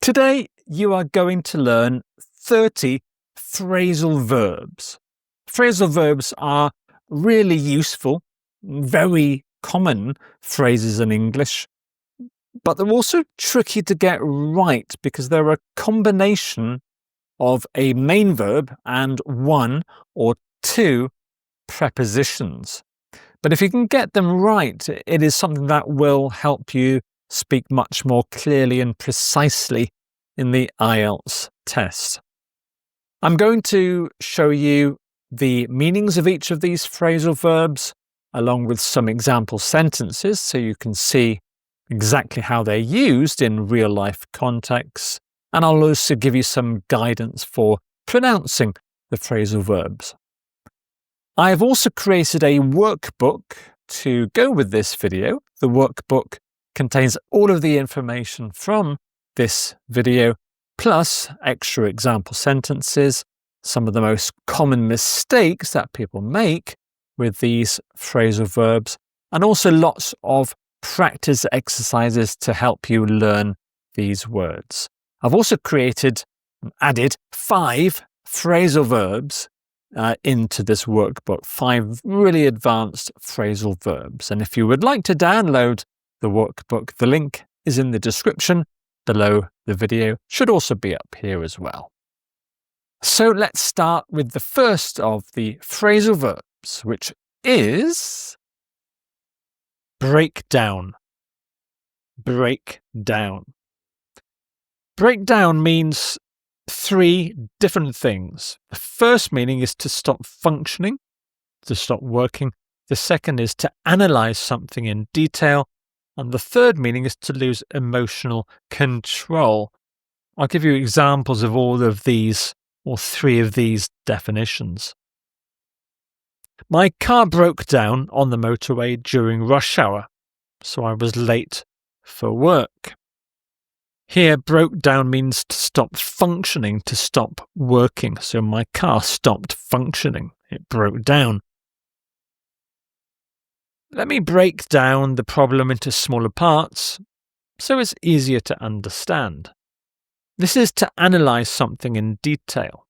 Today, you are going to learn 30 phrasal verbs. Phrasal verbs are really useful, very common phrases in English, but they're also tricky to get right because they're a combination of a main verb and one or two prepositions. But if you can get them right, it is something that will help you speak much more clearly and precisely in the IELTS test. I'm going to show you the meanings of each of these phrasal verbs, along with some example sentences so you can see exactly how they're used in real-life contexts, and I'll also give you some guidance for pronouncing the phrasal verbs. I have also created a workbook to go with this video. The workbook contains all of the information from this video, plus extra example sentences, some of the most common mistakes that people make with these phrasal verbs, and also lots of practice exercises to help you learn these words. I've also added 5 phrasal verbs into this workbook, 5 really advanced phrasal verbs. And if you would like to download the workbook, the link is in the description below the video, should also be up here as well. So let's start with the first of the phrasal verbs, which is break down. Break down. Break down means 3 different things. The first meaning is to stop functioning, to stop working. The second is to analyze something in detail. And the third meaning is to lose emotional control. I'll give you examples of all of these, or 3 of these definitions. My car broke down on the motorway during rush hour, so I was late for work. Here, broke down means to stop functioning, to stop working. So my car stopped functioning. It broke down. Let me break down the problem into smaller parts so it's easier to understand. This is to analyze something in detail.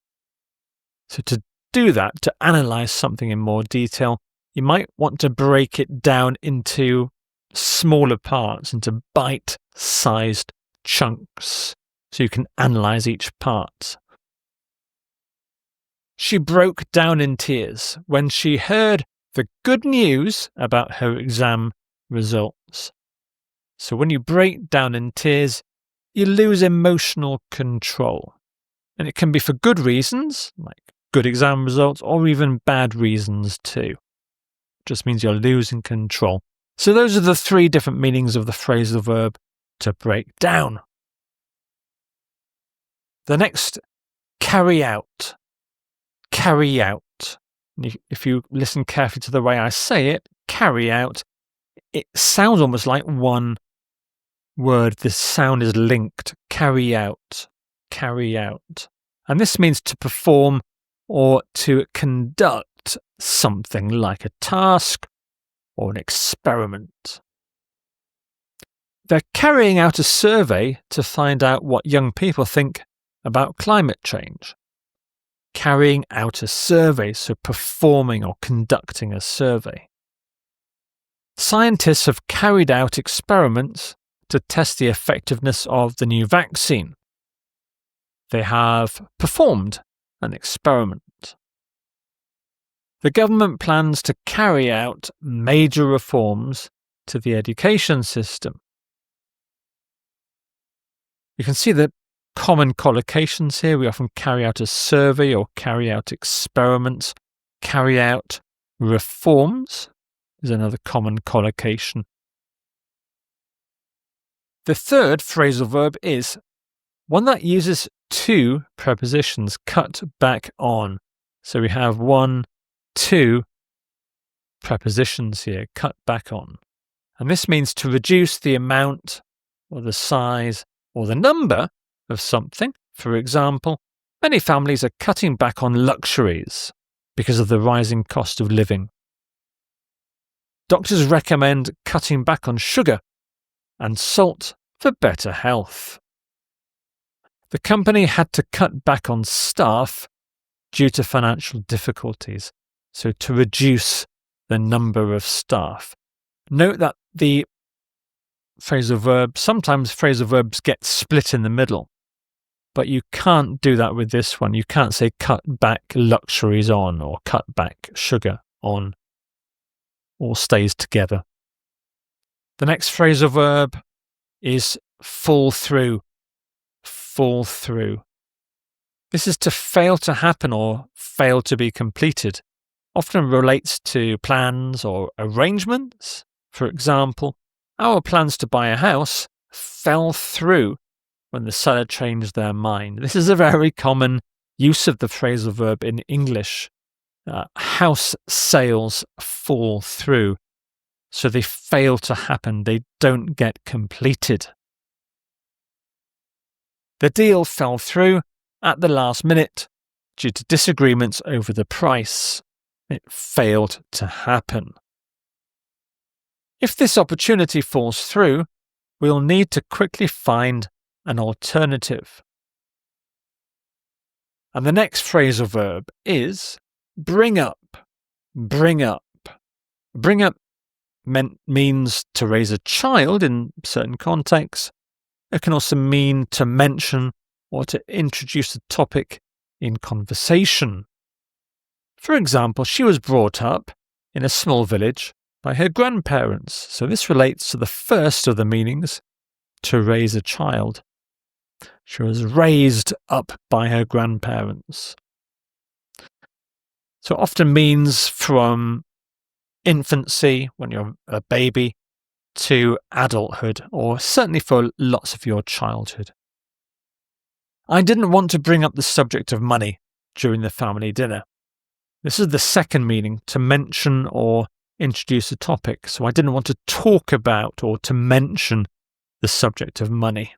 So to do that, to analyze something in more detail, you might want to break it down into smaller parts, into bite-sized chunks, so you can analyze each part. She broke down in tears when she heard the good news about her exam results. So when you break down in tears, you lose emotional control. And it can be for good reasons, like good exam results, or even bad reasons too. It just means you're losing control. So those are the 3 different meanings of the phrasal verb to break down. The next, carry out. Carry out. If you listen carefully to the way I say it, carry out, it sounds almost like one word. The sound is linked. Carry out. Carry out. And this means to perform or to conduct something like a task or an experiment. They're carrying out a survey to find out what young people think about climate change. Carrying out a survey, so performing or conducting a survey. Scientists have carried out experiments to test the effectiveness of the new vaccine. They have performed an experiment. The government plans to carry out major reforms to the education system. You can see the common collocations here. We often carry out a survey or carry out experiments. Carry out reforms is another common collocation. The third phrasal verb is one that uses 2 prepositions, cut back on. So we have 1, 2 prepositions here, cut back on. And this means to reduce the amount or the size or the number of something. For example, many families are cutting back on luxuries because of the rising cost of living. Doctors recommend cutting back on sugar and salt for better health. The company had to cut back on staff due to financial difficulties, so to reduce the number of staff. Note that sometimes phrasal verbs get split in the middle, but you can't do that with this one. You can't say cut back luxuries on or cut back sugar on. All stays together. The next phrasal verb is fall through. Fall through. This is to fail to happen or fail to be completed. Often relates to plans or arrangements. For example, our plans to buy a house fell through when the seller changed their mind. This is a very common use of the phrasal verb in English. House sales fall through. So they fail to happen. They don't get completed. The deal fell through at the last minute due to disagreements over the price. It failed to happen. If this opportunity falls through, we'll need to quickly find an alternative. And the next phrasal verb is bring up. Bring up. Bring up means to raise a child in certain contexts. It can also mean to mention or to introduce a topic in conversation. For example, she was brought up in a small village by her grandparents. So this relates to the first of the meanings, to raise a child. She was raised up by her grandparents. So it often means from infancy, when you're a baby, to adulthood, or certainly for lots of your childhood. I didn't want to bring up the subject of money during the family dinner. This is the second meaning, to mention or introduce a topic. So I didn't want to talk about or to mention the subject of money.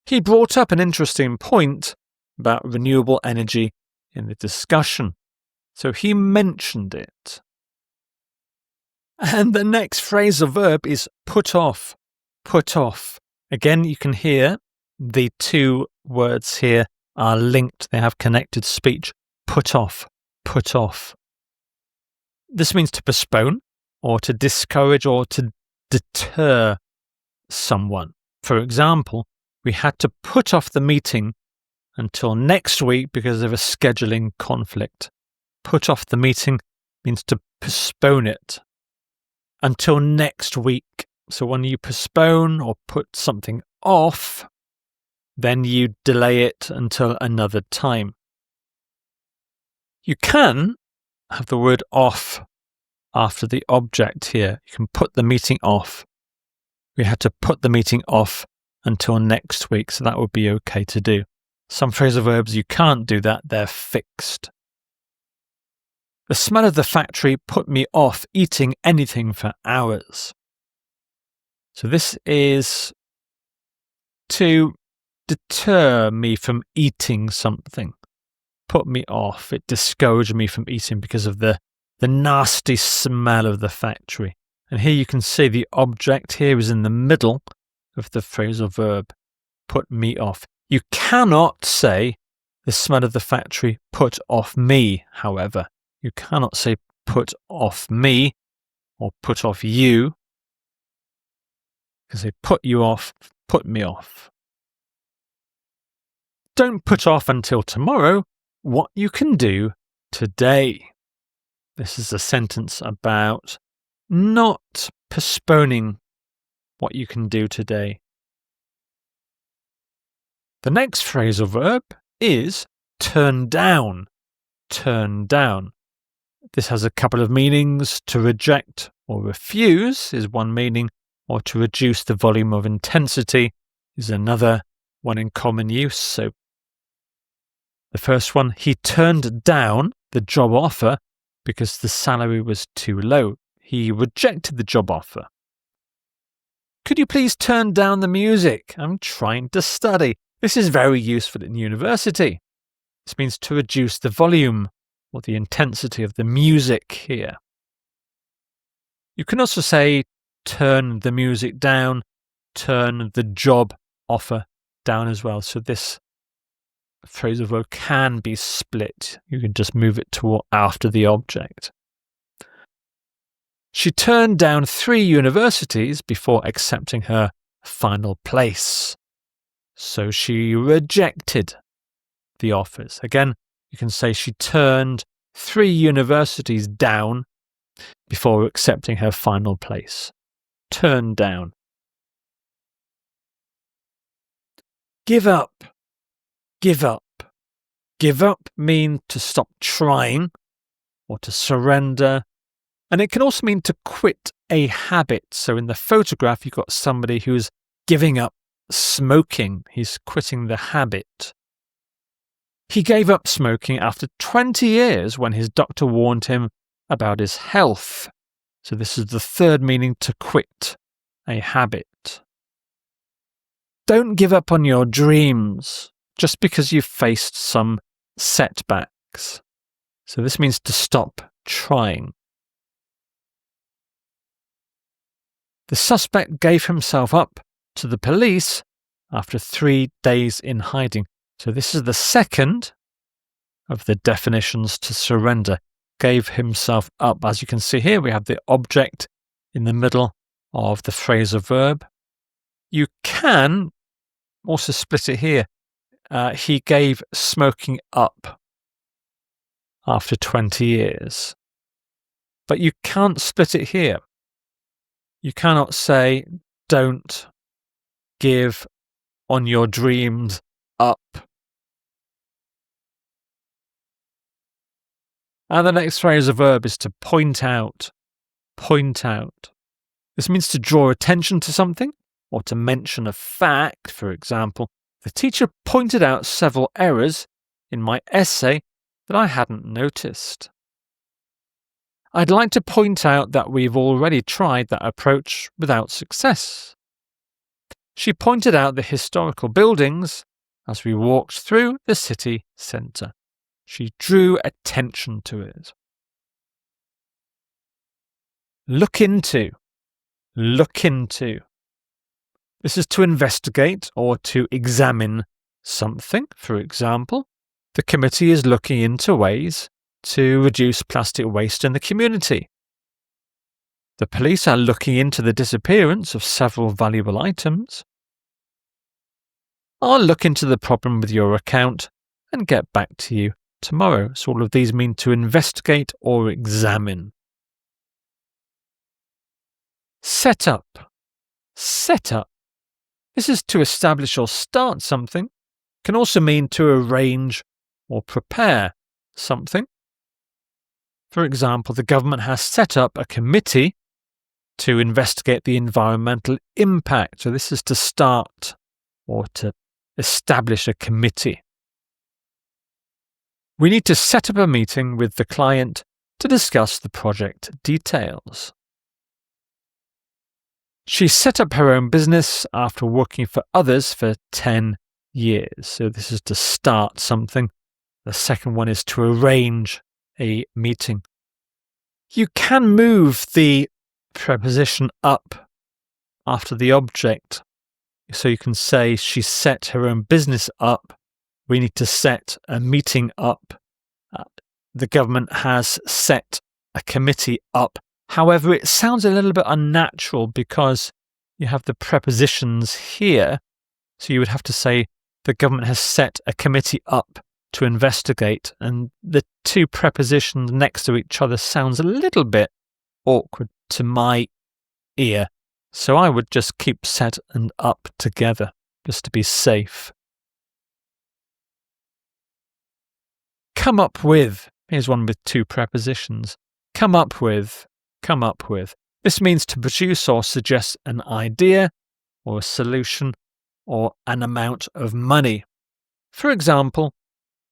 He brought up an interesting point about renewable energy in the discussion. So he mentioned it. And the next phrasal verb is put off. Put off. Again, you can hear the two words here are linked. They have connected speech. Put off. Put off. This means to postpone or to discourage or to deter someone. For example, we had to put off the meeting until next week because of a scheduling conflict. Put off the meeting means to postpone it until next week. So when you postpone or put something off, then you delay it until another time. You can have the word off after the object here. You can put the meeting off. We had to put the meeting off until next week, so that would be okay to do. Some phrasal verbs you can't do that, they're fixed. The smell of the factory put me off eating anything for hours. So this is to deter me from eating something. Put me off. It discouraged me from eating because of the nasty smell of the factory. And here you can see the object here is in the middle of the phrasal verb, put me off. You cannot say the smell of the factory put off me, however. You cannot say put off me or put off you. You can say put you off, put me off. Don't put off until tomorrow what you can do today. This is a sentence about not postponing what you can do today. The next phrasal verb is turn down. Turn down. This has a couple of meanings. To reject or refuse is one meaning, or to reduce the volume of intensity is another one in common use. So the first one, he turned down the job offer because the salary was too low. He rejected the job offer. Could you please turn down the music? I'm trying to study. This is very useful in university. This means to reduce the volume or the intensity of the music here. You can also say turn the music down, turn the job offer down as well. So this phrasal verb can be split. You can just move it to after the object. She turned down 3 universities before accepting her final place. So she rejected the offers. Again, you can say she turned 3 universities down before accepting her final place. Turn down. Give up. Give up. Give up means to stop trying or to surrender. And it can also mean to quit a habit. So in the photograph, you've got somebody who's giving up smoking. He's quitting the habit. He gave up smoking after 20 years when his doctor warned him about his health. So this is the third meaning, to quit a habit. Don't give up on your dreams just because you've faced some setbacks. So this means to stop trying. The suspect gave himself up to the police after 3 days in hiding. So this is the second of the definitions to surrender. Gave himself up. As you can see here, we have the object in the middle of the phrasal verb. You can also split it here. He gave smoking up after 20 years. But you can't split it here. You cannot say, don't give on your dreams up. And the next phrasal verb is to point out. Point out. This means to draw attention to something or to mention a fact. For example, the teacher pointed out several errors in my essay that I hadn't noticed. I'd like to point out that we've already tried that approach without success. She pointed out the historical buildings as we walked through the city centre. She drew attention to it. Look into. Look into. This is to investigate or to examine something. For example, the committee is looking into ways to reduce plastic waste in the community. The police are looking into the disappearance of several valuable items. I'll look into the problem with your account and get back to you tomorrow. So all of these mean to investigate or examine. Set up. Set up. This is to establish or start something. Can also mean to arrange or prepare something. For example, the government has set up a committee to investigate the environmental impact. So this is to start or to establish a committee. We need to set up a meeting with the client to discuss the project details. She set up her own business after working for others for 10 years. So this is to start something. The second one is to arrange a meeting. You can move the preposition up after the object. So you can say she set her own business up. We need to set a meeting up. The government has set a committee up. However, it sounds a little bit unnatural because you have the prepositions here. So you would have to say the government has set a committee up to investigate, and the two prepositions next to each other sounds a little bit awkward to my ear. So I would just keep set and up together, just to be safe. Come up with. Here's one with two prepositions. Come up with. Come up with. This means to produce or suggest an idea or a solution or an amount of money. For example,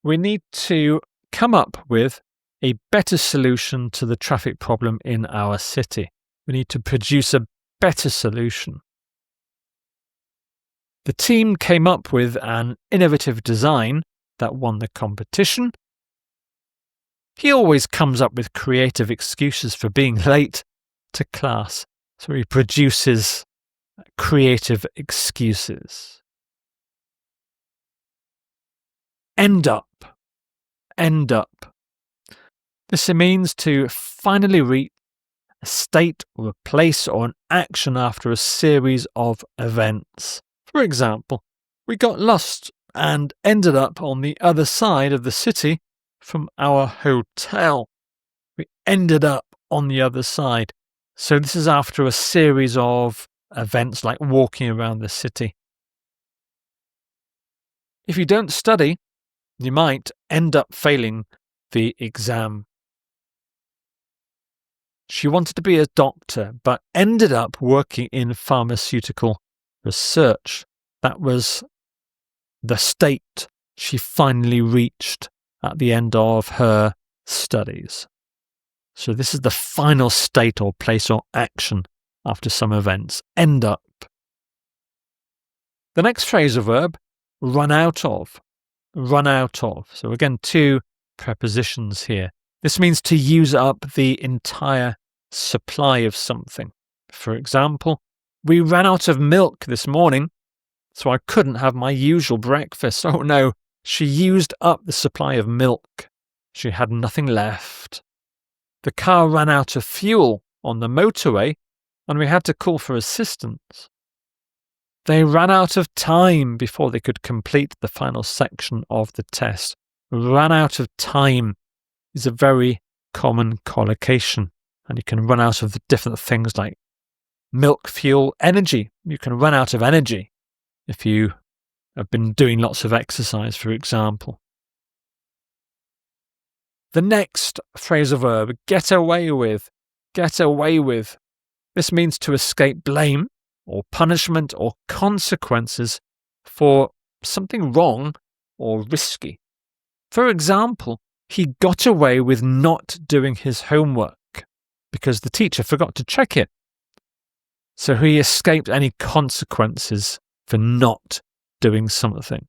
we need to come up with a better solution to the traffic problem in our city. We need to produce a better solution. The team came up with an innovative design that won the competition. He always comes up with creative excuses for being late to class, so he produces creative excuses. end up. End up. This means to finally reach a state or a place or an action after a series of events. For example, we got lost and ended up on the other side of the city from our hotel. We ended up on the other side. So this is after a series of events like walking around the city. If you don't study, you might end up failing the exam. She wanted to be a doctor, but ended up working in pharmaceutical research. That was the state she finally reached at the end of her studies. So this is the final state or place or action after some events. End up. The next phrasal verb, run out of. Run out of. So again, two prepositions here. This means to use up the entire supply of something. For example, we ran out of milk this morning, so I couldn't have my usual breakfast. Oh no, she used up the supply of milk. She had nothing left. The car ran out of fuel on the motorway, and we had to call for assistance. They ran out of time before they could complete the final section of the test. Ran out of time is a very common collocation, and you can run out of the different things like milk, fuel, energy. You can run out of energy if you have been doing lots of exercise, for example. The next phrasal verb, get away with. Get away with. This means to escape blame or punishment or consequences for something wrong or risky. For example, he got away with not doing his homework because the teacher forgot to check it. So he escaped any consequences for not doing something.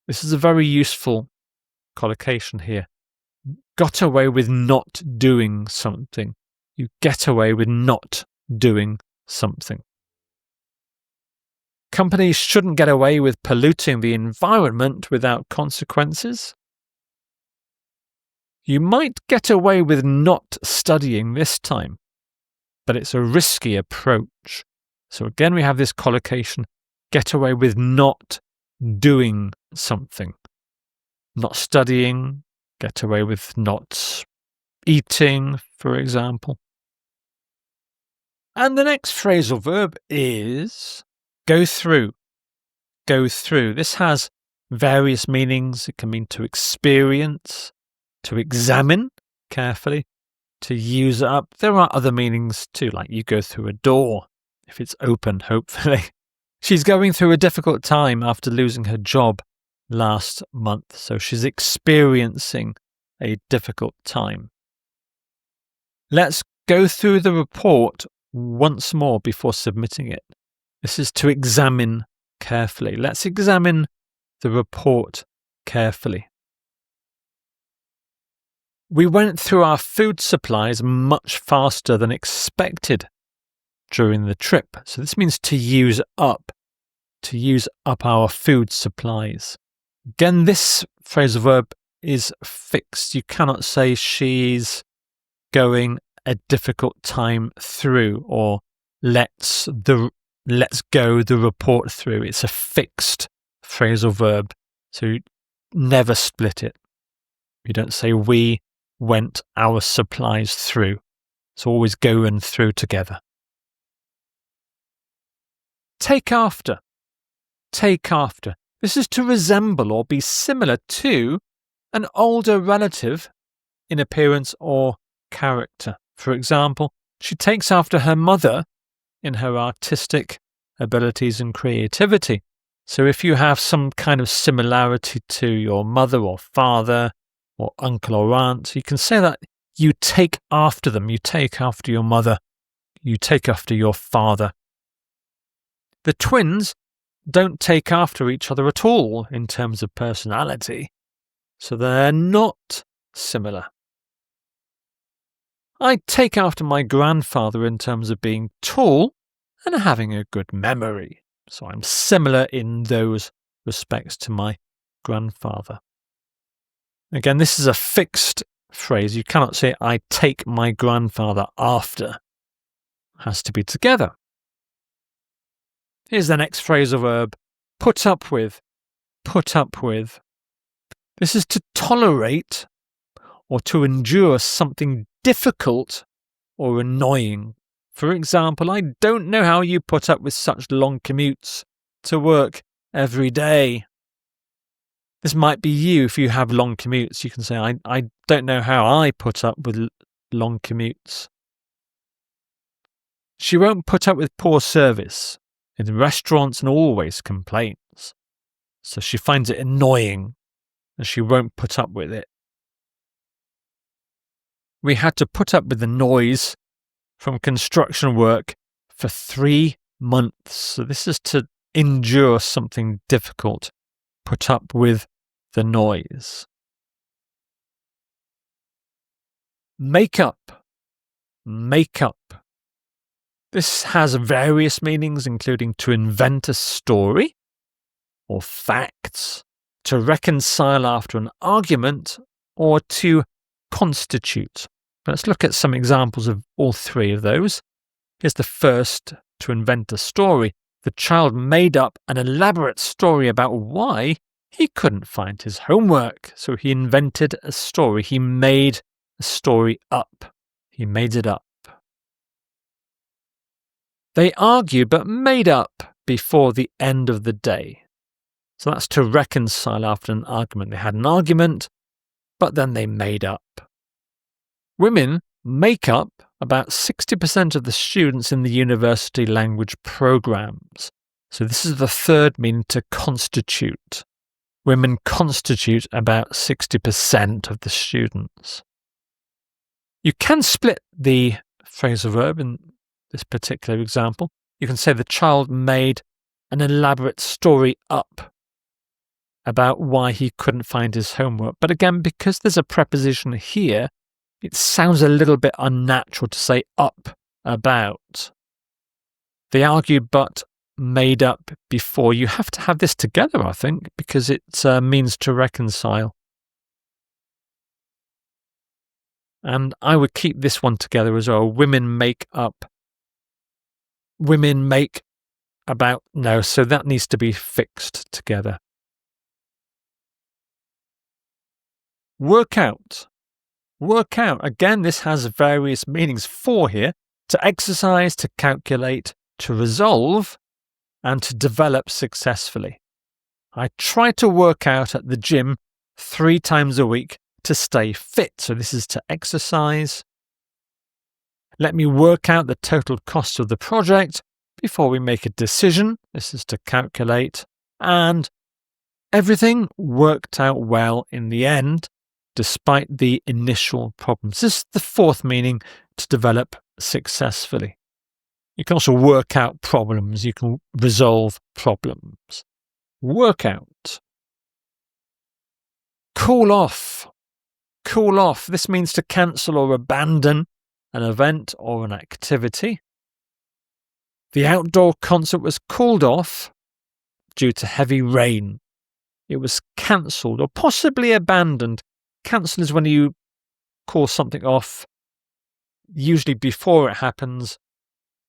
This is a very useful collocation here. Got away with not doing something. You get away with not doing something. Companies shouldn't get away with polluting the environment without consequences. You might get away with not studying this time, but it's a risky approach. So again, we have this collocation, get away with not doing something. Not studying, get away with not eating, for example. And the next phrasal verb is go through. Go through. This has various meanings. It can mean to experience, to examine carefully, to use up. There are other meanings too, like you go through a door, if it's open, hopefully. She's going through a difficult time after losing her job last month, so she's experiencing a difficult time. Let's go through the report once more before submitting it. This is to examine carefully. Let's examine the report carefully. We went through our food supplies much faster than expected during the trip. So this means to use up our food supplies. Again, this phrasal verb is fixed. You cannot say she's going a difficult time through or let's go the report through. It's a fixed phrasal verb. So you never split it. You don't say we went our supplies through. It's always go and through together. Take after. Take after. This is to resemble or be similar to an older relative in appearance or character. For example, she takes after her mother in her artistic abilities and creativity. So if you have some kind of similarity to your mother or father or uncle or aunt, you can say that you take after them. You take after your mother. You take after your father. The twins don't take after each other at all in terms of personality, so they're not similar. I take after my grandfather in terms of being tall and having a good memory, so I'm similar in those respects to my grandfather. Again, this is a fixed phrase. You cannot say, I take my grandfather after. It has to be together. Here's the next phrasal verb. Put up with. Put up with. This is to tolerate or to endure something difficult or annoying. For example, I don't know how you put up with such long commutes to work every day. This might be you if you have long commutes. You can say, I don't know how I put up with long commutes. She won't put up with poor service in restaurants and always complains. So she finds it annoying and she won't put up with it. We had to put up with the noise from construction work for 3 months. So this is to endure something difficult. Put up with the noise. Make up. Make up. This has various meanings, including to invent a story or facts, to reconcile after an argument, or to constitute. Let's look at some examples of all three of those. Here's the first, to invent a story. The child made up an elaborate story about why he couldn't find his homework. So he invented a story. He made a story up. He made it up. They argued but made up before the end of the day. So that's to reconcile after an argument. They had an argument, but then they made up. Women make up about 60% of the students in the university language programs. So this is the third meaning, to constitute. Women constitute about 60% of the students. You can split the phrasal verb in this particular example. You can say the child made an elaborate story up about why he couldn't find his homework. But again, because there's a preposition here, it sounds a little bit unnatural to say up about. They argued but made up before. You have to have this together, I think, because it means to reconcile. And I would keep this one together as well. Women make up. Women make about. No, so that needs to be fixed together. Work out. Work out. Again, this has various meanings. 4 here. To exercise, to calculate, to resolve, and to develop successfully. I try to work out at the gym 3 times a week to stay fit. So this is to exercise. Let me work out the total cost of the project before we make a decision. This is to calculate. And everything worked out well in the end, despite the initial problems. This is the 4th meaning, to develop successfully. You can also work out problems. You can resolve problems. Work out. Cool off. Cool off. This means to cancel or abandon an event or an activity. The outdoor concert was called off due to heavy rain. It was cancelled or possibly abandoned. Cancel is when you call something off, usually before it happens.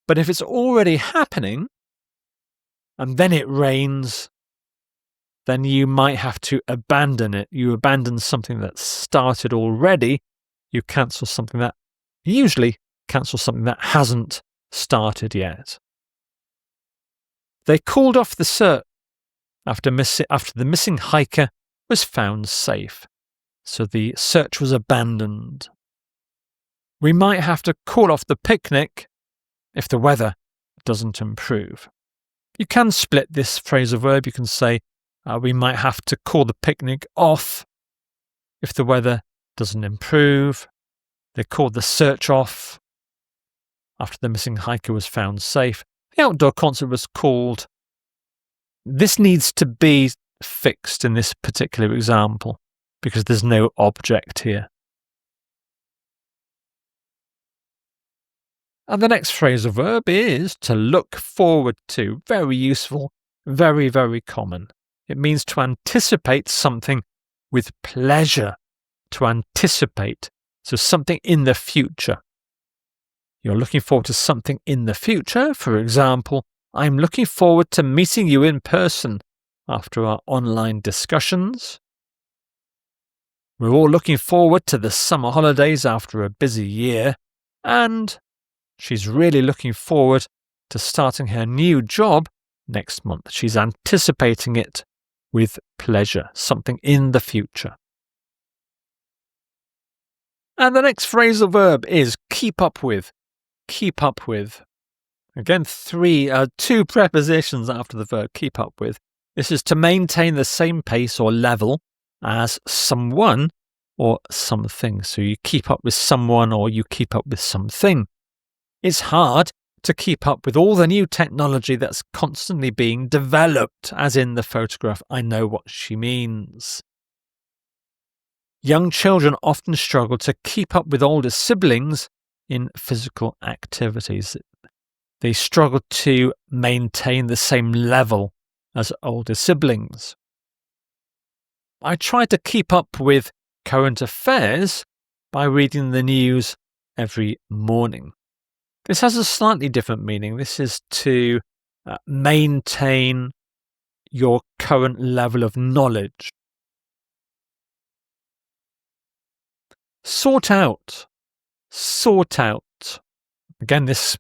But if it's already happening and then it rains, then you might have to abandon it. You abandon something that started already. You cancel something that hasn't started yet. They called off the search after the missing hiker was found safe. So the search was abandoned. We might have to call off the picnic if the weather doesn't improve. You can split this phrasal verb. You can say, we might have to call the picnic off if the weather doesn't improve. They called the search off after the missing hiker was found safe. The outdoor concert was called. This needs to be fixed in this particular example because there's no object here. And the next phrasal verb is to look forward to. Very useful, very, very common. It means to anticipate something with pleasure. to anticipate. So something in the future. You're looking forward to something in the future. For example, I'm looking forward to meeting you in person after our online discussions. We're all looking forward to the summer holidays after a busy year. And she's really looking forward to starting her new job next month. She's anticipating it with pleasure, something in the future. And the next phrasal verb is keep up with. Keep up with. Again, two prepositions after the verb keep up with. This is to maintain the same pace or level as someone or something. So you keep up with someone or you keep up with something. It's hard to keep up with all the new technology that's constantly being developed, as in the photograph. I know what she means. Young children often struggle to keep up with older siblings in physical activities. They struggle to maintain the same level as older siblings. I try to keep up with current affairs by reading the news every morning. This has a slightly different meaning. This is to maintain your current level of knowledge. Sort out. Sort out. Again, this,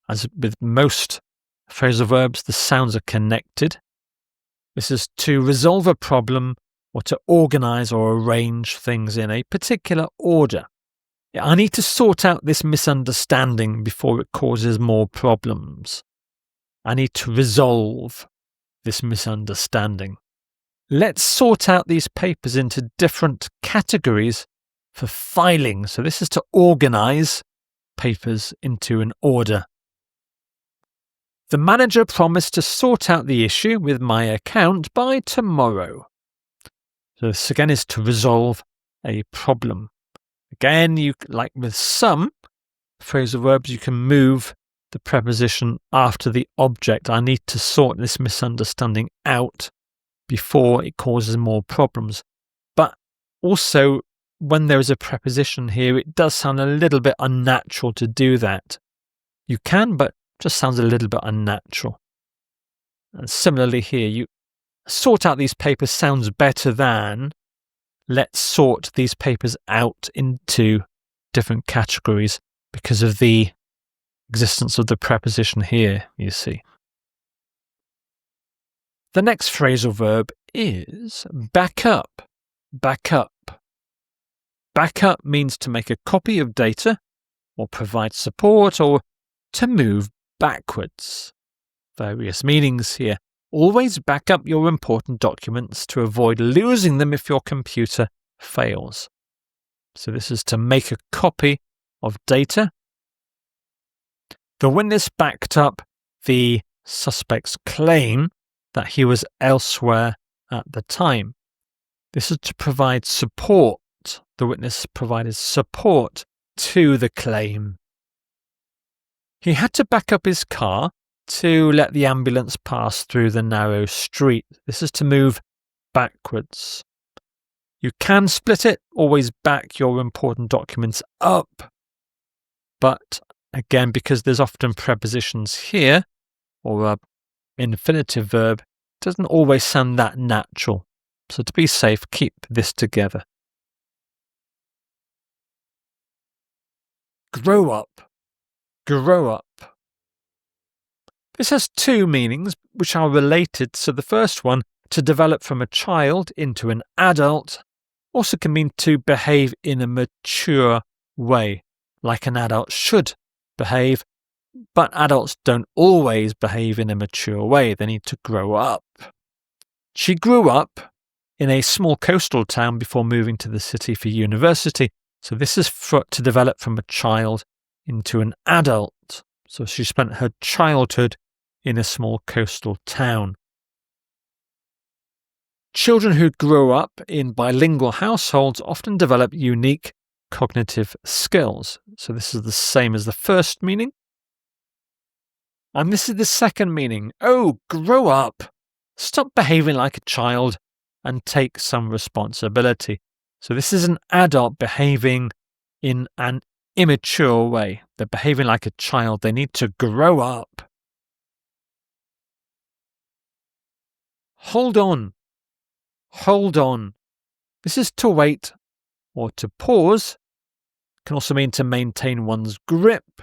as with most phrasal verbs, the sounds are connected. This is to resolve a problem or to organize or arrange things in a particular order. I need to sort out this misunderstanding before it causes more problems. I need to resolve this misunderstanding. Let's sort out these papers into different categories for filing. So this is to organize papers into an order. The manager promised to sort out the issue with my account by tomorrow. So this again is to resolve a problem. Again, like with some phrasal verbs, you can move the preposition after the object. I need to sort this misunderstanding out before it causes more problems. But also, when there is a preposition here, it does sound a little bit unnatural to do that. You can, but it just sounds a little bit unnatural. And similarly here, you sort out these papers sounds better than let's sort these papers out into different categories because of the existence of the preposition here, you see. The next phrasal verb is back up. Back up. Back up means to make a copy of data or provide support or to move backwards. Various meanings here. Always back up your important documents to avoid losing them if your computer fails. So this is to make a copy of data. The witness backed up the suspect's claim that he was elsewhere at the time. This is to provide support. The witness provided support to the claim. He had to back up his car to let the ambulance pass through the narrow street. This is to move backwards. You can split it, always back your important documents up. But again, because there's often prepositions here, or an infinitive verb, it doesn't always sound that natural. So to be safe, keep this together. Grow up. Grow up. This has two meanings which are related. So the first one, to develop from a child into an adult, also can mean to behave in a mature way, like an adult should behave, but adults don't always behave in a mature way. They need to grow up. She grew up in a small coastal town before moving to the city for university. So this is to develop from a child into an adult. So she spent her childhood in a small coastal town. Children who grow up in bilingual households often develop unique cognitive skills. So this is the same as the first meaning. And this is the second meaning. Oh, grow up. Stop behaving like a child and take some responsibility. So this is an adult behaving in an immature way. They're behaving like a child. They need to grow up. Hold on. Hold on. This is to wait or to pause. It can also mean to maintain one's grip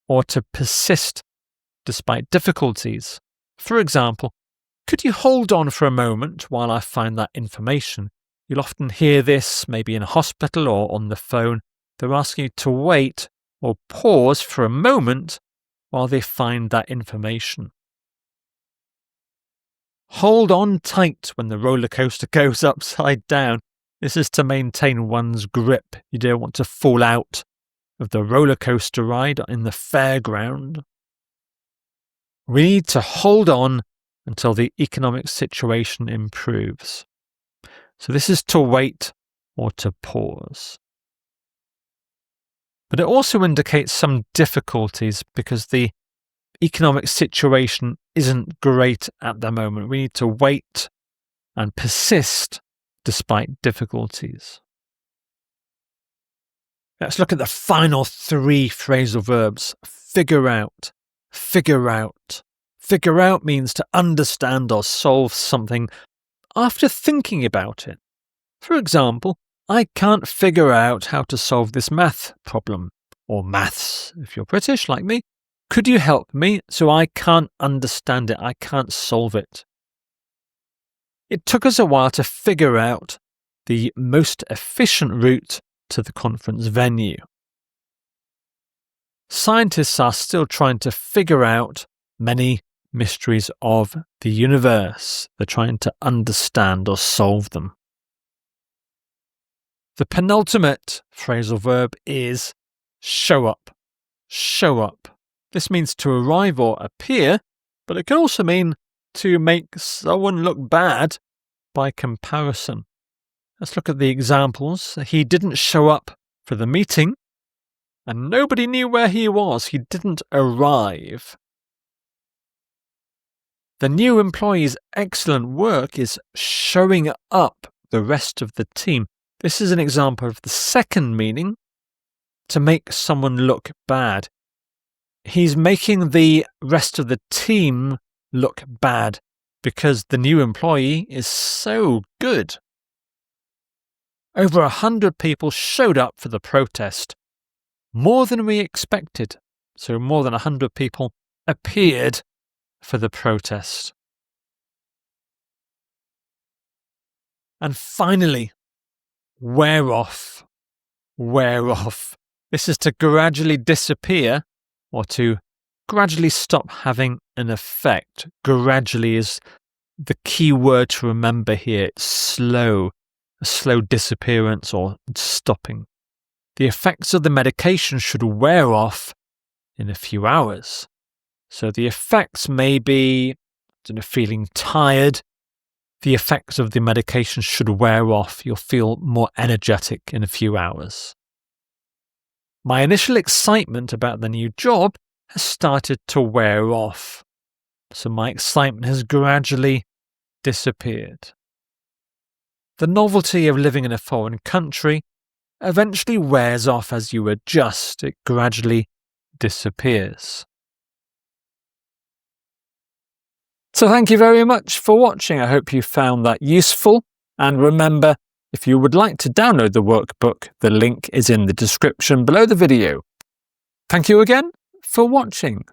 or to persist despite difficulties. For example, could you hold on for a moment while I find that information? You'll often hear this maybe in a hospital or on the phone. They're asking you to wait or pause for a moment while they find that information. Hold on tight when the roller coaster goes upside down. This is to maintain one's grip. You don't want to fall out of the roller coaster ride in the fairground. We need to hold on until the economic situation improves. So this is to wait or to pause. But it also indicates some difficulties because the economic situation isn't great at the moment. We need to wait and persist despite difficulties. Let's look at the final 3 phrasal verbs. Figure out. Figure out. Figure out means to understand or solve something after thinking about it. For example, I can't figure out how to solve this math problem, or maths if you're British like me. Could you help me? So I can't understand it. I can't solve it. It took us a while to figure out the most efficient route to the conference venue. Scientists are still trying to figure out many mysteries of the universe. They're trying to understand or solve them. The penultimate phrasal verb is show up. Show up. This means to arrive or appear, but it can also mean to make someone look bad by comparison. Let's look at the examples. He didn't show up for the meeting, and nobody knew where he was. He didn't arrive. The new employee's excellent work is showing up the rest of the team. This is an example of the second meaning, to make someone look bad. He's making the rest of the team look bad because the new employee is so good. Over 100 people showed up for the protest. More than we expected. So more than 100 people appeared for the protest. And finally, wear off. Wear off. This is to gradually disappear or to gradually stop having an effect. Gradually is the key word to remember here. It's slow, a slow disappearance or stopping. The effects of the medication should wear off in a few hours. So the effects may be feeling tired. The effects of the medication should wear off. You'll feel more energetic in a few hours. My initial excitement about the new job has started to wear off. So my excitement has gradually disappeared. The novelty of living in a foreign country eventually wears off as you adjust. It gradually disappears. So thank you very much for watching. I hope you found that useful. And remember, if you would like to download the workbook, the link is in the description below the video. Thank you again for watching.